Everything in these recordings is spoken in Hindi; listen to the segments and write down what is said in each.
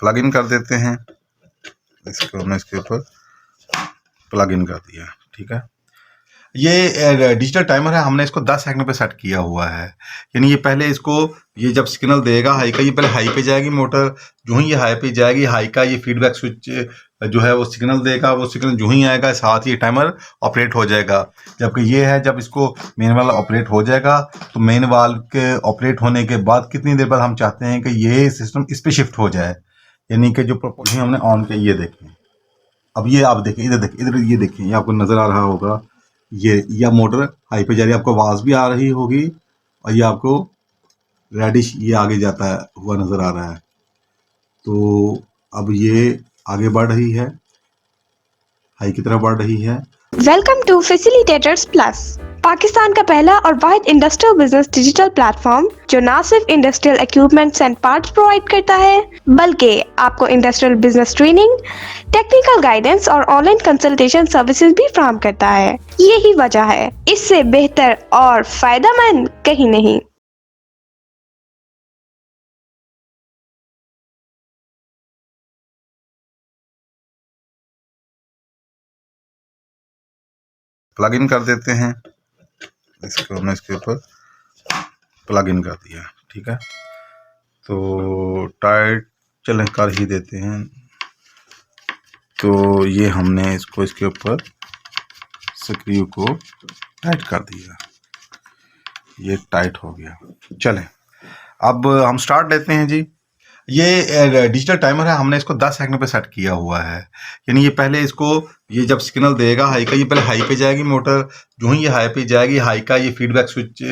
प्लग इन कर देते हैं। इसको हमने इसके ऊपर प्लग इन कर दिया। ठीक है, ये डिजिटल टाइमर है, हमने इसको 10 सेकंड पे सेट किया हुआ है। यानी ये पहले इसको, ये जब सिग्नल देगा हाई का, ये पहले हाई पे जाएगी मोटर। जो ही ये हाई पे जाएगी, हाई का ये फीडबैक स्विच जो है वो सिग्नल देगा। वो सिग्नल जो ही आएगा साथ ही टाइमर ऑपरेट हो जाएगा। जबकि ये है, जब इसको मेन वाल्व ऑपरेट हो जाएगा तो मेन वाल्व के ऑपरेट होने के बाद कितनी देर बाद हम चाहते हैं कि ये सिस्टम इस पर शिफ्ट हो जाए। यानी कि जो प्रोपोर्शन हमने ऑन किया, ये देखें। अब ये आप देखें, इधर देखें, इधर ये देखें, ये आपको नजर आ रहा होगा। ये या मोटर हाई पे जा रही है, आपको आवाज भी आ रही होगी, और ये आपको रेडिश ये आगे जाता हुआ नजर आ रहा है। तो अब ये आगे बढ़ रही है, हाई की तरफ बढ़ रही है। Welcome to Facilitators Plus, Pakistan का पहला और वाहिद इंडस्ट्रियल बिजनेस डिजिटल प्लेटफॉर्म जो न सिर्फ industrial equipments and parts provide करता है, बल्कि आपको industrial business training, technical guidance और ऑनलाइन कंसल्टेशन सर्विसेज भी फराहम करता है। यही वजह है, इससे बेहतर और फायदेमंद कहीं नहीं। प्लग इन कर देते हैं। इसको हमने इसके ऊपर प्लग इन कर दिया। ठीक है, तो टाइट चलें कर ही देते हैं। तो ये हमने इसको इसके ऊपर स्क्रू को टाइट कर दिया, ये टाइट हो गया। चलें, अब हम स्टार्ट लेते हैं जी। ये डिजिटल टाइमर है, हमने इसको 10 सेकंड पे सेट किया हुआ है। यानी ये पहले इसको, ये जब सिग्नल देगा हाई का, ये पहले हाई पे जाएगी मोटर। जो ही ये हाई पे जाएगी, हाई का ये फीडबैक स्विच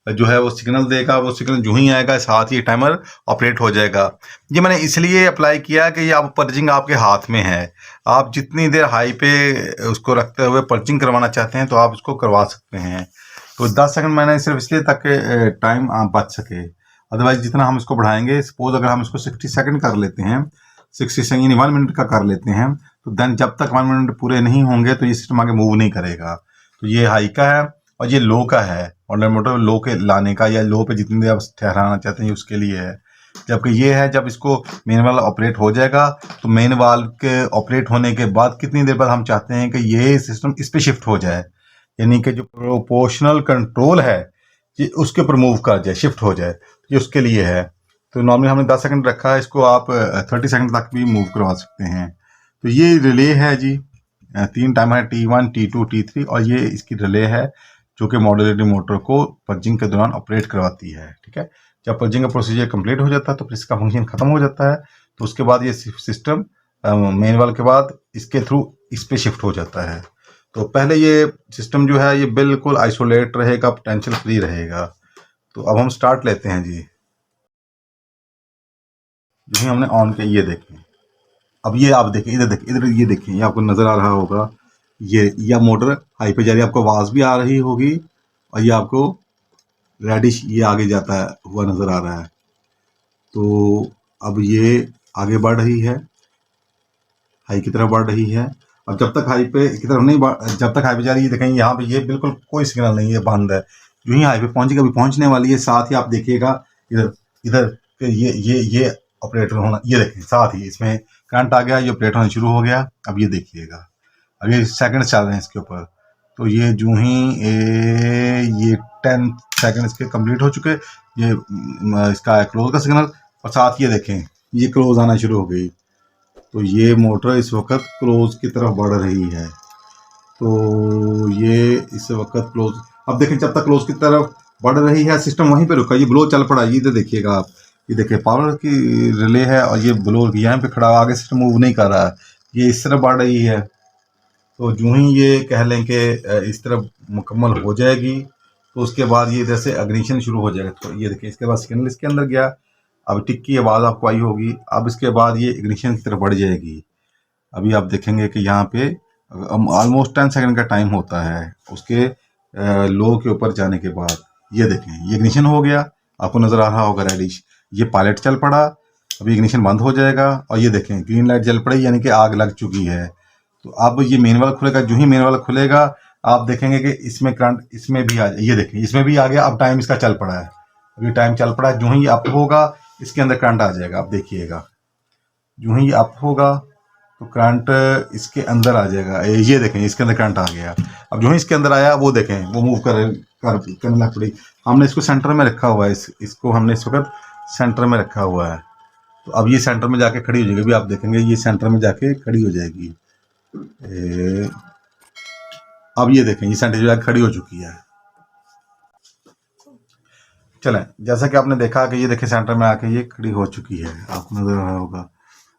जो है वो सिग्नल देगा। वो सिग्नल जो ही आएगा साथ ही टाइमर ऑपरेट हो जाएगा। ये मैंने इसलिए अप्लाई किया कि ये आप पर्चिंग आपके हाथ में है। आप जितनी देर हाई पे उसको रखते हुए पर्चिंग करवाना चाहते हैं तो आप इसको करवा सकते हैं। तो 10 सेकंड मैंने सिर्फ इसलिए ताकि टाइम बच सके। अदरवाइज जितना हम इसको बढ़ाएंगे, सपोज अगर हम इसको 60 सेकंड कर लेते हैं, 60 सेकंड यानी 1 मिनट का कर लेते हैं, तो देन जब तक 1 मिनट पूरे नहीं होंगे तो ये सिस्टम आगे मूव नहीं करेगा। तो ये हाई का है और ये लो का है। ऑनलाइन मोटर लो के लाने का, या लो पे जितनी देर आप ठहराना चाहते हैं उसके लिए है। जबकि ये है, जब इसको मेन वाल्व ऑपरेट हो जाएगा तो मेन वाल्व के ऑपरेट होने के बाद कितनी देर बाद हम चाहते हैं कि ये सिस्टम इस पे शिफ्ट हो जाए। यानी कि जो प्रोपोर्शनल कंट्रोल है ये उसके ऊपर मूव कर जाए, शिफ्ट हो जाए, ये उसके लिए है। तो नॉर्मली हमने 10 सेकंड रखा है, इसको आप 30 सेकंड तक भी मूव करवा सकते हैं। तो ये रिले है जी, 3 टाइमर है, T1, T2, T3, और ये इसकी रिले है जो कि मॉड्यूलरिटी मोटर को पर्जिंग के दौरान ऑपरेट करवाती है। ठीक है, जब पर्जिंग का प्रोसीजर कंप्लीट हो जाता है तो फिर इसका फंक्शन खत्म हो जाता है। तो उसके बाद ये सिस्टम मेन वाल्व के बाद इसके थ्रू इस पे शिफ्ट हो जाता है। तो पहले ये सिस्टम जो है ये बिल्कुल आइसोलेट रहेगा, टेंशन फ्री रहेगा। तो अब हम स्टार्ट लेते हैं जी। जो ही हमने ऑन किया, ये देखें। अब ये आप देखें, इधर देखें, इधर ये देखें, ये आपको नजर आ रहा होगा। ये या मोटर हाई पे जा रही है, आपको आवाज भी आ रही होगी, और ये आपको रेडिश ये आगे जाता हुआ नजर आ रहा है। तो अब ये आगे बढ़ रही है, हाई की तरफ बढ़ रही है। अब जब तक हाई पे की तरफ नहीं जब तक हाई पे जा रही है, देखें यहाँ पे ये बिल्कुल कोई सिग्नल नहीं है, बंद है। जो ही हाई पे पहुंचेगा, अभी पहुंचने वाली है, साथ ही आप देखिएगा इधर इधर ये ऑपरेटर होना, ये देखें साथ ही इसमें करंट आ गया, ये ऑपरेट होना शुरू हो गया। अब ये देखिएगा, अब ये सेकंड चल रहे हैं इसके ऊपर। तो ये जो ही ये 10 सेकंड इसके कंप्लीट हो चुके, ये इसका क्लोज का सिग्नल, और साथ ये देखें ये क्लोज आना शुरू हो गई। तो ये मोटर इस वक्त क्लोज की तरफ बढ़ रही है। तो ये इस वक्त क्लोज, अब देखें जब तक क्लोज की तरफ बढ़ रही है सिस्टम वहीं पे रुका, ये ब्लो चल पड़ा। ये इधर देखिएगा आप, ये देखिए पावर की रिले है और ये ब्लो यहाँ पे खड़ा, आगे सिस्टम मूव नहीं कर रहा है, ये इस तरफ बढ़ रही है। तो जो ही ये कह लें कि इस तरफ मुकम्मल हो जाएगी तो उसके बाद ये इधर से अग्निशन शुरू हो जाएगा। तो ये देखिए इसके बाद सिग्नल इसके अंदर गया, अब टिक की आवाज़ आपको आई होगी। अब इसके बाद ये इग्निशन की तरफ बढ़ जाएगी। अभी आप देखेंगे कि यहाँ पे ऑलमोस्ट 10 सेकंड का टाइम होता है उसके लो के ऊपर जाने के बाद। ये देखें ये इग्निशन हो गया, आपको नज़र आ रहा होगा रेडिश, ये पायलट चल पड़ा। अभी इग्निशन बंद हो जाएगा और ये देखें ग्रीन लाइट जल पड़ी, यानी कि आग लग चुकी है। तो अब ये मेन वाला खुलेगा, जो ही मेन वाला खुलेगा आप देखेंगे कि इसमें करंट इसमें भी आ जाए। ये देखें इसमें भी आ गया, अब टाइम इसका चल पड़ा है, अभी टाइम चल पड़ा है। जो ही अप होगा इसके अंदर करंट आ जाएगा, आप देखिएगा। जो ही अप होगा तो करंट इसके अंदर आ जाएगा। ये देखें इसके अंदर करंट आ गया। अब जो ही इसके अंदर आया वो देखें वो मूव करने लग पड़ी। हमने इसको सेंटर में रखा हुआ है, इसको हमने इस वक्त सेंटर में रखा हुआ है। तो अब ये सेंटर में जाके खड़ी हो जाएगी। अभी आप देखेंगे ये सेंटर में जाके खड़ी हो जाएगी। अब ये देखें ये सेंटर में जाके खड़ी हो चुकी है। चलें, जैसा कि आपने देखा कि ये देखें सेंटर में आके ये खड़ी हो चुकी है, आपको नजर आ रहा होगा।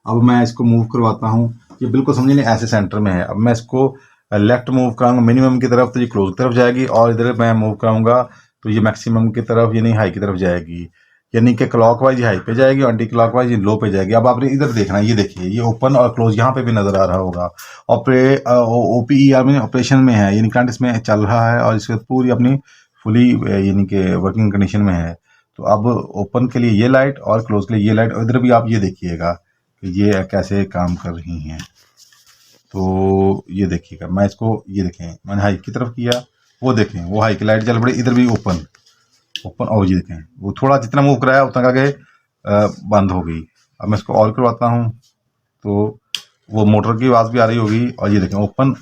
अब मैं इसको मूव करवाता हूँ, ये बिल्कुल समझिए नहीं ऐसे सेंटर में है। अब मैं इसको लेफ्ट मूव कराऊंगा मिनिमम की तरफ तो ये क्लोज की तरफ जाएगी, और इधर मैं मूव कराऊंगा तो ये मैक्सिमम की तरफ यानी हाई की तरफ जाएगी। यानी कि क्लॉकवाइज हाई पे जाएगी और एंटी क्लॉकवाइज लो पे जाएगी। अब आपने इधर देखना है, ये देखिए ये ओपन और क्लोज यहाँ पे भी नजर आ रहा होगा। OPER में ऑपरेशन में है, यानी करंट इसमें चल रहा है और इसके पूरी अपनी फुली यानी कि वर्किंग कंडीशन में है। तो अब ओपन के लिए ये लाइट और क्लोज के लिए ये लाइट, और इधर भी आप ये देखिएगा कि ये कैसे काम कर रही हैं। तो ये देखिएगा, मैं इसको ये देखें मैंने हाई की तरफ किया, वो देखें वो हाई की लाइट जल पड़ी। इधर भी ओपन और ये देखें वो थोड़ा जितना मूव कराया उतना करके बंद हो गई। अब मैं इसको और करवाता हूँ तो वो मोटर की आवाज़ भी आ रही होगी, और ये देखें ओपन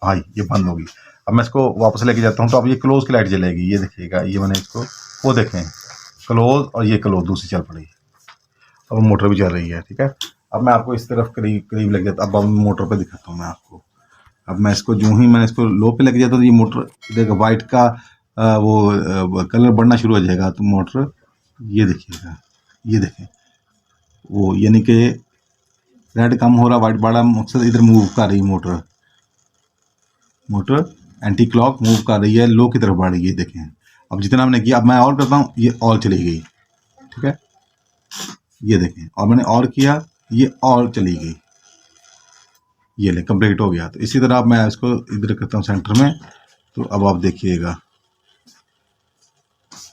हाई ये बंद होगी। अब मैं इसको वापस लेके जाता हूँ तो अब ये क्लोज की लाइट जलेगी। ये देखिएगा ये मैंने इसको वो देखें क्लोज और ये क्लोज दूसरी चल पड़ी। अब मोटर भी चल रही है। ठीक है, अब मैं आपको इस तरफ करीब लग जाता। अब मोटर पे दिखाता हूँ मैं आपको। अब मैं इसको जो ही मैंने इसको लो पे लेके जाता तो ये मोटर देखो वाइट का वो कलर बढ़ना शुरू हो जाएगा। तो मोटर ये देखिएगा ये देखें वो यानी कि रेड कम हो रहा वाइट बड़ा मकसद इधर मूव कर रही मोटर एंटी क्लॉक मूव कर रही है, लो की तरफ बढ़ रही है। देखें अब जितना मैंने किया, अब मैं और करता हूँ ये और चली गई। ठीक है, ये देखें और मैंने और किया ये और चली गई। ये ले कंप्लीट हो गया। तो इसी तरह अब मैं इसको इधर करता हूँ सेंटर में। तो अब आप देखिएगा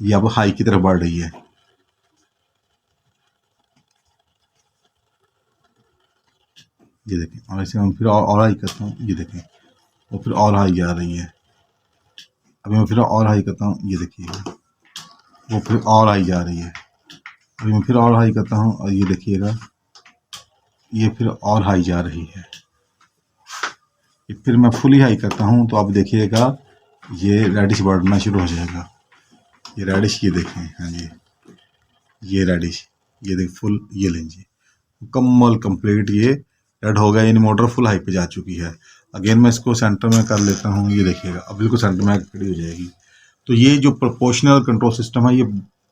ये अब हाई की तरफ बढ़ रही है। ये देखें और इसे मैं फिर और हाई करता हूँ। ये देखें वो फिर और हाई जा रही है। अभी मैं फिर और हाई करता हूँ। ये देखिएगा वो फिर और हाई जा रही है। अभी मैं फिर और हाई करता हूँ और ये देखिएगा ये फिर और हाई जा रही है। फिर मैं फुली हाई करता हूँ तो आप देखिएगा ये रेडिश बढ़ना शुरू हो जाएगा। ये रेडिश ये देखें, हाँ जी ये रेडिश ये देख फुल ये लें जी मुकम्मल कंप्लीट ये रेड हो गया, यानी मोटर फुल हाई पे जा चुकी है। अगेन मैं इसको सेंटर में कर लेता हूँ। ये देखिएगा अब बिल्कुल सेंटर में खड़ी हो जाएगी। तो ये जो प्रोपोर्शनल कंट्रोल सिस्टम है ये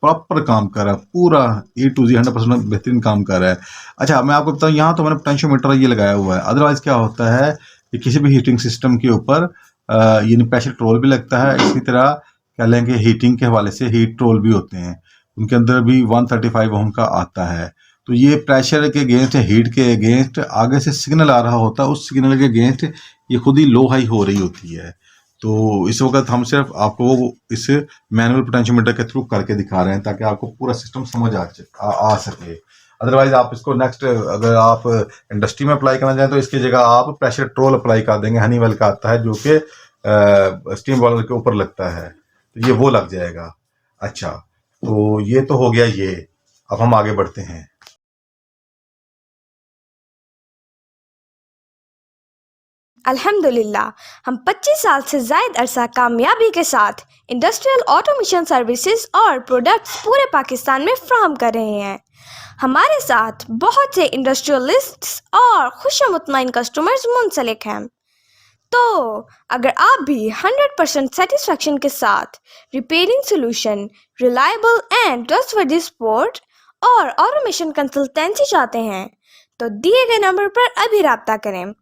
प्रॉपर काम कर रहा है, पूरा A to Z 100% बेहतरीन काम कर रहा है। अच्छा मैं आपको बताऊँ, यहाँ तो मैंने पोटेंशियोमीटर ये लगाया हुआ है। अदरवाइज क्या होता है कि किसी भी हीटिंग सिस्टम के ऊपर यानी प्रेशर ट्रोल भी लगता है। इसी तरह कह लें कि हीटिंग के हवाले से हीट ट्रोल भी होते हैं, उनके अंदर भी 135 ओम का आता है। तो ये प्रेशर के अगेंस्ट हीट के अगेंस्ट आगे से सिग्नल आ रहा होता है, उस सिग्नल के अगेंस्ट ये खुद ही लो हाई हो रही होती है। तो इस वक्त हम सिर्फ आपको इस मैनुअल पोटेंशियोमीटर के थ्रू करके दिखा रहे हैं ताकि आपको पूरा सिस्टम समझ आ सके। अदरवाइज आप इसको नेक्स्ट अगर आप इंडस्ट्री में अप्लाई करना चाहें तो इसकी जगह आप प्रेशर ट्रोल अप्लाई कर देंगे। हनीवेल का आता है जो कि स्टीम बॉयलर के ऊपर लगता है, तो ये वो लग जाएगा। अच्छा तो ये तो हो गया ये। अब हम आगे बढ़ते हैं। अल्हम्दुलिल्लाह हम 25 साल से ज़ायद अरसा कामयाबी के साथ इंडस्ट्रियल ऑटोमेशन सर्विसेज और प्रोडक्ट्स पूरे पाकिस्तान में फ्राहम कर रहे हैं। हमारे साथ बहुत से इंडस्ट्रियलिस्ट्स और खुशमुतमईन कस्टमर्स मुंसलिक हैं। तो अगर आप भी 100% सेटिस्फेक्शन के साथ repairing solution, reliable and trustworthy support और ऑटोमेशन कंसल्टेंसी चाहते हैं तो दिए गए नंबर पर अभी राब्ता करें।